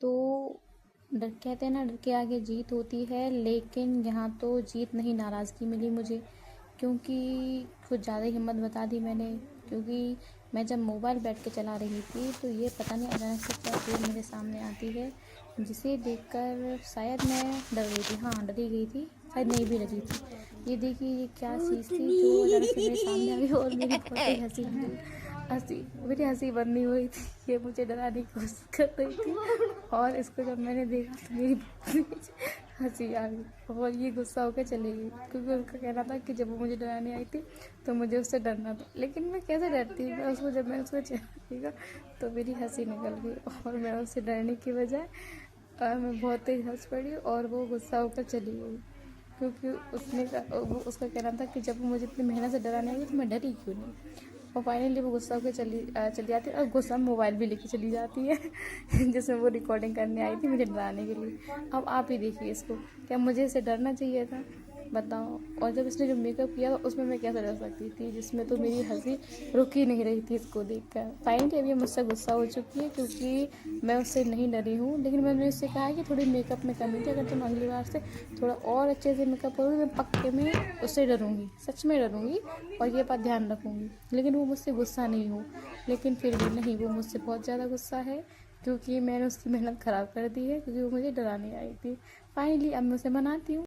तो डर कहते हैं ना, डर के आगे जीत होती है, लेकिन यहाँ तो जीत नहीं, नाराज़गी मिली मुझे, क्योंकि कुछ ज़्यादा ही हिम्मत बता दी मैंने। क्योंकि मैं जब मोबाइल बैठ के चला रही थी तो ये पता नहीं अचानक से क्या चीज़ मेरे सामने आती है, जिसे देखकर शायद मैं डर गई थी। हाँ, डर ही गई थी, शायद नहीं भी डरी थी। ये देखिए, ये क्या चीज़ थी जो अचानक से मेरे सामने आ गई और मेरी बहुत ही मेरी हंसी बंद हुई थी। ये मुझे डराने की कोशिश कर रही थी और इसको जब मैंने देखा तो मेरी हंसी आ गई और ये गुस्सा होकर चली गई, क्योंकि उसका कहना था कि जब वो मुझे डराने आई थी तो मुझे उससे डरना था। लेकिन मैं कैसे डरती, मैं उसको जब मैंने उसको चेहरा देखा तो मेरी हंसी निकल गई और मैं उससे डरने की बजाय मैं बहुत तेज हंस पड़ी और वो गुस्सा होकर चली गई। क्योंकि उसका कहना था कि जब वो मुझे इतनी मेहनत से डराने आई तो मैं डरी क्यों नहीं। और फाइनली वो गुस्सा होकर चली जाती है और गुस्सा में मोबाइल भी लेके चली जाती है जिसमें वो रिकॉर्डिंग करने आई थी मुझे डराने के लिए। अब आप ही देखिए इसको, क्या मुझे इसे डरना चाहिए था, बताओ। और जब इसने जो मेकअप किया उसमें मैं कैसे डर सकती थी, जिसमें तो मेरी हंसी रुक ही नहीं रही थी इसको देखकर। फाइनली अभी मुझसे गुस्सा हो चुकी है क्योंकि मैं उससे नहीं डरी हूँ, लेकिन मैंने उससे कहा है कि थोड़ी मेकअप में कमी थी, अगर तुम अगली बार से थोड़ा और अच्छे से मेकअप करोगी मैं पक्के में उससे डरूँगी, सच में डरूँगी और ये बात ध्यान रखूँगी। लेकिन वो मुझसे गुस्सा नहीं हो, लेकिन फिर भी नहीं, वो मुझसे बहुत ज़्यादा गुस्सा है क्योंकि मैंने उसकी मेहनत ख़राब कर दी है, क्योंकि वो मुझे डराने आई थी। फाइनली अब मैं उसे मनाती हूँ।